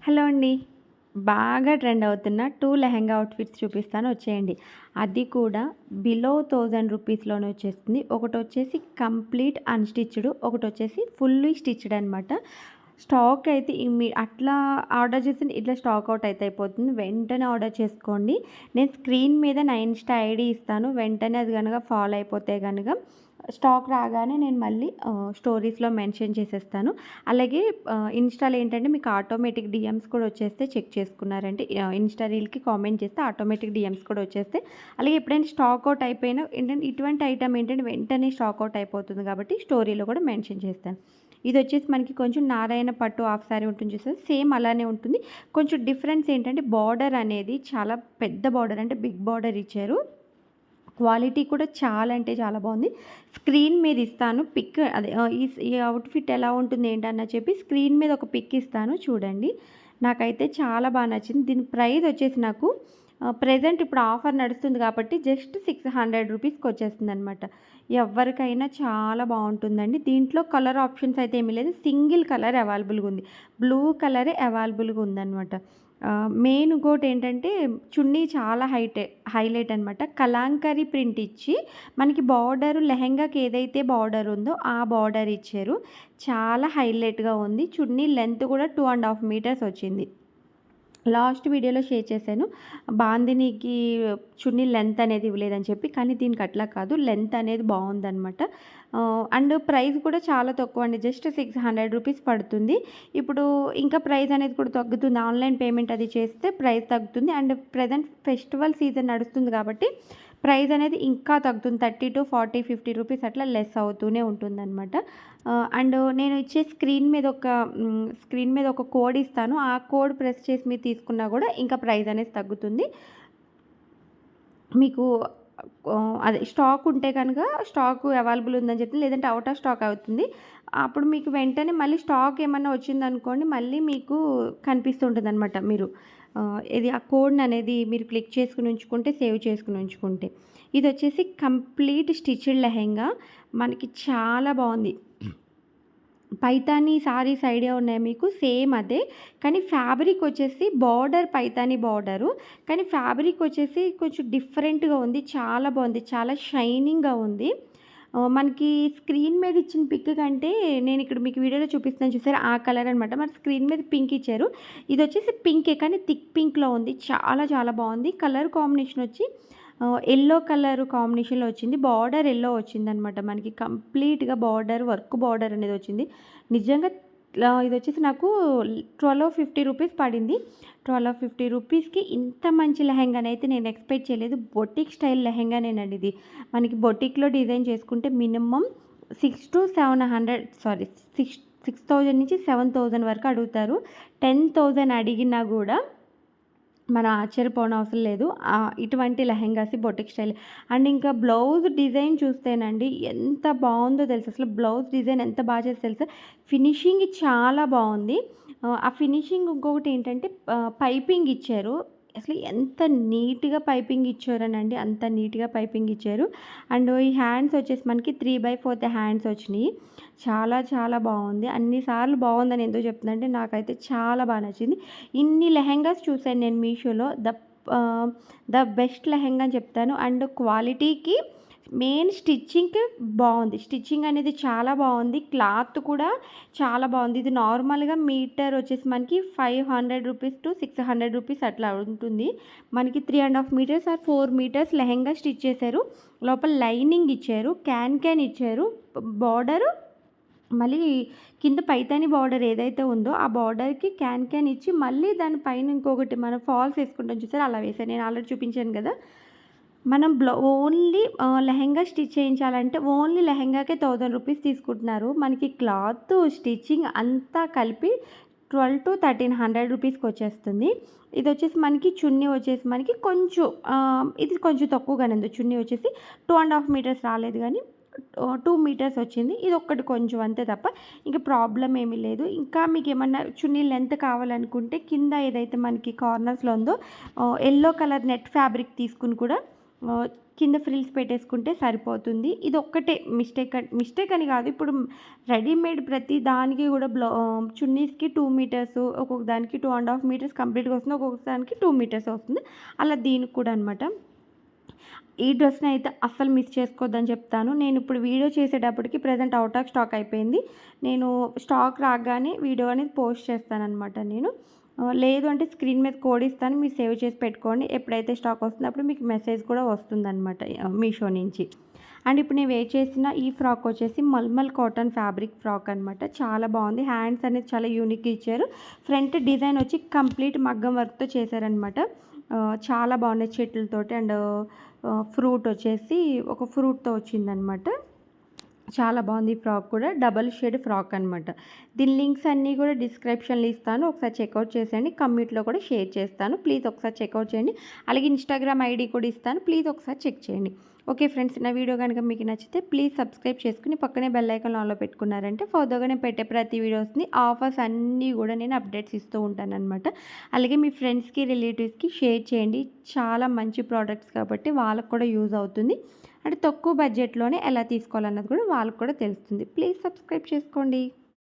Hello అండి. బాగా trend అవుతున్న 2 లెహెంగా అవుట్‌ఫిట్స్ చూపిస్తాను వచ్చేయండి. అది కూడా బిలో 1000 రూపీస్‌లోనే వచ్చేస్తుంది. ఒకటొచ్చేసి కంప్లీట్ అన్‌స్టిచ్డ్, ఒకటొచ్చేసి ఫుల్లీ స్టిచ్డ్ అనమాట. స్టాక్ అయితే అట్లా ఆర్డర్ చేస్తే ఇట్లా స్టాక్ అవుట్ అయితే అయిపోతుంది. వెంటనే ఆర్డర్ చేసుకోండి. నేను స్క్రీన్ మీద నా ఇన్‌స్టా ఐడీ ఇస్తాను. వెంటనే అది గనక ఫాలో అయిపోతే గనక స్టాక్ రాగానే నేను మళ్ళీ స్టోరీస్‌లో మెన్షన్ చేసేస్తాను. అలాగే ఇన్‌స్టాలో ఏంటంటే మీకు ఆటోమేటిక్ డీఎమ్స్ కూడా వచ్చేస్తే చెక్ చేసుకున్నారంటే ఇన్‌స్టా రీల్‌కి కామెంట్ చేస్తే ఆటోమేటిక్ డీఎమ్స్ కూడా వచ్చేస్తాయి. అలాగే ఎప్పుడైనా స్టాక్ అవుట్ అయిపోయినా ఏంటంటే ఇటువంటి ఐటెమ్ ఏంటంటే వెంటనే స్టాక్ అవుట్ అయిపోతుంది కాబట్టి స్టోరీలో కూడా మెన్షన్ చేస్తాను. ఇదొచ్చేసి మనకి కొంచెం నారాయణ పట్టు హాఫ్ సారీ ఉంటుంది చూసారా? సేమ్ అలానే ఉంటుంది. కొంచెం డిఫరెన్స్ ఏంటంటే బార్డర్ అనేది చాలా పెద్ద బార్డర్ అంటే బిగ్ బార్డర్ ఇచ్చారు. క్వాలిటీ కూడా చాలా అంటే చాలా బాగుంది. స్క్రీన్ మీద ఇస్తాను పిక్ అదే ఈ అవుట్‌ఫిట్ ఎలా ఉంటుంది ఏంటన్న చెప్పి స్క్రీన్ మీద ఒక పిక్ ఇస్తాను చూడండి. నాకైతే చాలా బాగా నచ్చింది. దీని ప్రైస్ వచ్చేసి నాకు ప్రెజెంట్ ఇప్పుడు ఆఫర్ నడుస్తుంది కాబట్టి జస్ట్ 600 రూపీస్‌కి వచ్చేస్తుందనమాట. ఎవ్వరికైనా చాలా బాగుంటుందండి. దీంట్లో కలర్ ఆప్షన్స్ అయితే ఏమీ లేదు. సింగిల్ కలర్ అవైలబుల్‌గా ఉంది. బ్లూ కలరే అవైలబుల్‌గా ఉందనమాట. మెయిన్ ఇంకోటేంటంటే చున్నీ చాలా హైలైట్ అనమాట. కలాంకరీ ప్రింట్ ఇచ్చి మనకి బార్డరు లెహెంగాకి ఏదైతే బార్డర్ ఉందో ఆ బార్డర్ ఇచ్చారు. చాలా హైలైట్‌గా ఉంది. చున్నీ లెంత్ కూడా 2½ మీటర్స్ వచ్చింది. లాస్ట్ వీడియోలో షేర్ చేశాను. బాందినికి చున్నీ లెంత్ అనేది ఇవ్వలేదని చెప్పి. కానీ దీనికి అట్లా కాదు. లెంత్ అనేది బావుందనమాట. అండ్ ప్రైస్ కూడా చాలా తక్కువండి. జస్ట్ 600 రూపీస్ పడుతుంది. ఇప్పుడు ఇంకా ప్రైస్ అనేది కూడా తగ్గుతుంది. ఆన్‌లైన్ పేమెంట్ అది చేస్తే ప్రైస్ తగ్గుతుంది. అండ్ ప్రెజెంట్ ఫెస్టివల్ సీజన్ నడుస్తుంది కాబట్టి ప్రైస్ అనేది ఇంకా తగ్గుతుంది. 30-40, 50 రూపీస్ అట్లా లెస్ అవుతూనే ఉంటుందనమాట. అండ్ నేను ఇచ్చే స్క్రీన్ మీద ఒక కోడ్ ఇస్తాను. ఆ కోడ్ ప్రెస్ చేసి మీరు తీసుకున్నా కూడా ఇంకా ప్రైస్ అనేది తగ్గుతుంది. మీకు అదే స్టాక్ ఉంటే కనుక స్టాక్ అవైలబుల్ ఉందని చెప్పి లేదంటే ఔట్ ఆఫ్ స్టాక్ అవుతుంది. అప్పుడు మీకు వెంటనే మళ్ళీ స్టాక్ ఏమన్నా వచ్చిందనుకోండి మళ్ళీ మీకు కనిపిస్తుంటుందనమాట. మీరు ఇది ఆ కోడ్‌ని అనేది మీరు క్లిక్ చేసుకొని ఉంచుకుంటే సేవ్ చేసుకొని ఉంచుకుంటే. ఇదొచ్చేసి కంప్లీట్ స్టిచ్డ్ లెహెంగా. మనకి చాలా బావుంది. పైతానీ సారీస్ ఐడియా ఉన్నాయా మీకు? సేమ్ అదే. కానీ ఫ్యాబ్రిక్ వచ్చేసి బార్డర్ పైతానీ బార్డరు. కానీ ఫ్యాబ్రిక్ వచ్చేసి కొంచెం డిఫరెంట్‌గా ఉంది. చాలా బావుంది. చాలా షైనింగ్‌గా ఉంది. మనకి స్క్రీన్ మీద ఇచ్చిన పిక్ కంటే నేనిక్కడ మీకు వీడియోలో చూపిస్తున్నాను చూసారా? ఆ కలర్ అనమాట. మరి స్క్రీన్ మీద పింక్ ఇచ్చారు. ఇదొచ్చేసి పింకే కానీ థిక్ పింక్‌లో ఉంది. చాలా చాలా బావుంది. కలర్ కాంబినేషన్ వచ్చి యెల్లో కలర్ కాంబినేషన్‌లో వచ్చింది. బార్డర్ యెల్లో వచ్చిందనమాట. మనకి కంప్లీట్‌గా వర్క్ బార్డర్ అనేది వచ్చింది. నిజంగా ఇదొచ్చేసి నాకు 1250 రూపీస్ పడింది. 1250 రూపీస్‌కి ఇంత మంచి లెహెంగానైతే నేను ఎక్స్‌పెక్ట్ చేయలేదు. బొటిక్ స్టైల్ లెహెంగానేనండి ఇది. మనకి బొటిక్‌లో డిజైన్ చేసుకుంటే మినిమమ్ 6-700 సారీ 6000 నుంచి 7000 వరకు అడుగుతారు. 10,000 అడిగినా గూడా మనం ఆశ్చర్యపోనవసరం లేదు. ఇటువంటి లెహెంగాస్ బొటిక్ స్టైల్. అండ్ ఇంకా బ్లౌజ్ డిజైన్ చూస్తేనండి ఎంత బావుందో తెలుసా! అసలు బ్లౌజ్ డిజైన్ ఎంత బా చేసారో తెలుసా! ఫినిషింగ్ చాలా బావుంది. ఆ ఫినిషింగ్ ఇంకొకటేంటంటే పైపింగ్ ఇచ్చారు. అసలు ఎంత నీట్‌గా పైపింగ్ ఇచ్చారోనండి అంత నీట్‌గా పైపింగ్ ఇచ్చారు. అండ్ ఈ హ్యాండ్స్ వచ్చేసి మనకి 3/4 హ్యాండ్స్ వచ్చినియి. చాలా చాలా బావుంది. అన్ని సార్లు బావుందని ఎందుకు చెప్తున్నా అంటే నాకైతే చాలా బా నచ్చింది. ఇన్ని లెహెంగాస్ చూసాను నేను మీషోలో. ద బెస్ట్ లెహెంగా అని చెప్తాను. అండ్ క్వాలిటీకి మెయిన్ స్టిచ్చింగ్‌కి బావుంది. స్టిచ్చింగ్ అనేది చాలా బావుంది. క్లాత్ కూడా చాలా బావుంది. ఇది నార్మల్‌గా మీటర్ వచ్చేసి మనకి 500-600 రూపీస్ అట్లా ఉంటుంది. మనకి 3½ metres or 4 metres lehenga stitch చేశారు. లోపల లైనింగ్ ఇచ్చారు. క్యాన్ ఇచ్చారు. బార్డరు మళ్ళీ కింద పైతాని బార్డర్ ఏదైతే ఉందో ఆ బార్డర్‌కి క్యాన్ ఇచ్చి మళ్ళీ దాని పైన ఇంకొకటి మనం ఫాల్స్ ఏసుకుంటాం చూసారా? అలా వేశారు. నేను ఆల్రెడీ చూపించాను గదా! మనం ఓన్లీ లెహెంగా స్టిచ్ చేయించాలంటే ఓన్లీ లెహెంగాకే 1000 రూపీస్ తీసుకుంటున్నారు. మనకి క్లాత్, స్టిచ్చింగ్ అంతా కలిపి 1200-1300 రూపీస్‌కొచ్చేస్తుంది. ఇదొచ్చేసి మనకి చున్నీ వచ్చేసి మనకి కొంచెం ఇది కొంచెం తక్కువగానే ఉంది. చున్నీ వచ్చేసి 2½ మీటర్స్ రాలేదు గానీ 2 మీటర్స్ వచ్చింది. ఇదొక్కటి కొంచెం అంతే తప్ప ఇంక ప్రాబ్లమ్ ఏమీ లేదు. ఇంకా మీకేమన్నా చున్నీ లెంత్ కావాలనుకుంటే కింద ఏదైతే మనకి కార్నర్స్‌లో ఉందో యెల్లో కలర్ నెట్ ఫ్యాబ్రిక్ తీసుకొని కూడా ఆహ్, కింద ఫ్రిల్స్ పెట్టేసుకుంటే సరిపోతుంది. ఇదొక్కటే మిస్టేక్ అని కాదు. ఇప్పుడు రెడీమేడ్ ప్రతి దానికి కూడా చున్నీస్‌కి 2 మీటర్స్, ఒక్కొక్క దానికి 2½ మీటర్స్ కంప్లీట్‌గా వస్తుంది. ఒక్కొక్క దానికి 2 మీటర్స్ వస్తుంది. అలా దీనికి కూడా అనమాట. ఈ డ్రెస్‌నైతే అస్సలు మిస్ చేసుకోవద్దని చెప్తాను. నేనిప్పుడు వీడియో చేసేటప్పటికి ప్రెజెంట్ ఔట్ ఆఫ్ స్టాక్ అయిపోయింది. నేను స్టాక్ రాగానే వీడియో అనేది పోస్ట్ చేస్తాననమాట నేను. లేదు అంటే స్క్రీన్ మీద కోడ్ ఇస్తాను. మీరు సేవ్ చేసి పెట్టుకోండి. ఎప్పుడైతే స్టాక్ వస్తుందో అప్పుడు మీకు మెసేజ్ కూడా వస్తుందనమాట మీషో నుంచి. అండ్ ఇప్పుడు నేను వేర్ చేసిన ఈ ఫ్రాక్ వచ్చేసి మల్మల్ కాటన్ ఫ్యాబ్రిక్ ఫ్రాక్ అనమాట. చాలా బాగుంది. హ్యాండ్స్ అనేది చాలా యూనిక్‌గా ఇచ్చారు. ఫ్రంట్ డిజైన్ వచ్చి కంప్లీట్ మగ్గం వర్క్‌తో చేశారనమాట. చాలా బాగున్నాయి చెట్లతోటి. అండ్ ఫ్రూట్ వచ్చేసి ఒక ఫ్రూట్‌తో వచ్చిందనమాట. చాలా బాగుంది ఈ ఫ్రాక్ కూడా. డబల్ షేడ్ ఫ్రాక్ అనమాట. దీని లింక్స్ అన్నీ కూడా డిస్క్రిప్షన్‌లో ఇస్తాను. ఒకసారి చెక్‌ఔట్ చేసేయండి. కమ్యూనిటీలో కూడా షేర్ చేస్తాను. ప్లీజ్ ఒకసారి చెక్‌ఔట్ చేయండి. అలాగే ఇన్‌స్టాగ్రామ్ ఐడీ కూడా ఇస్తాను. ప్లీజ్ ఒకసారి చెక్ చేయండి. ఓకే ఫ్రెండ్స్, నా వీడియో కనుక మీకు నచ్చితే ప్లీజ్ సబ్స్క్రైబ్ చేసుకొని పక్కనే బెల్ ఐకాన్ ఆన్‌లో పెట్టుకున్నారంటే ఫర్దర్‌గా నేను పెట్టే ప్రతి వీడియోస్‌ని ఆఫర్స్ అన్నీ కూడా నేను అప్డేట్స్ ఇస్తూ ఉంటాననమాట. అలాగే మీ ఫ్రెండ్స్‌కి, రిలేటివ్స్‌కి షేర్ చేయండి. చాలా మంచి ప్రోడక్ట్స్ కాబట్టి వాళ్ళకి కూడా యూజ్ అవుతుంది. అంటే తక్కువ బడ్జెట్‌లోనే ఎలా తీసుకోవాలన్నది కూడా వాళ్ళకి కూడా తెలుస్తుంది. ప్లీజ్ సబ్స్క్రైబ్ చేసుకోండి.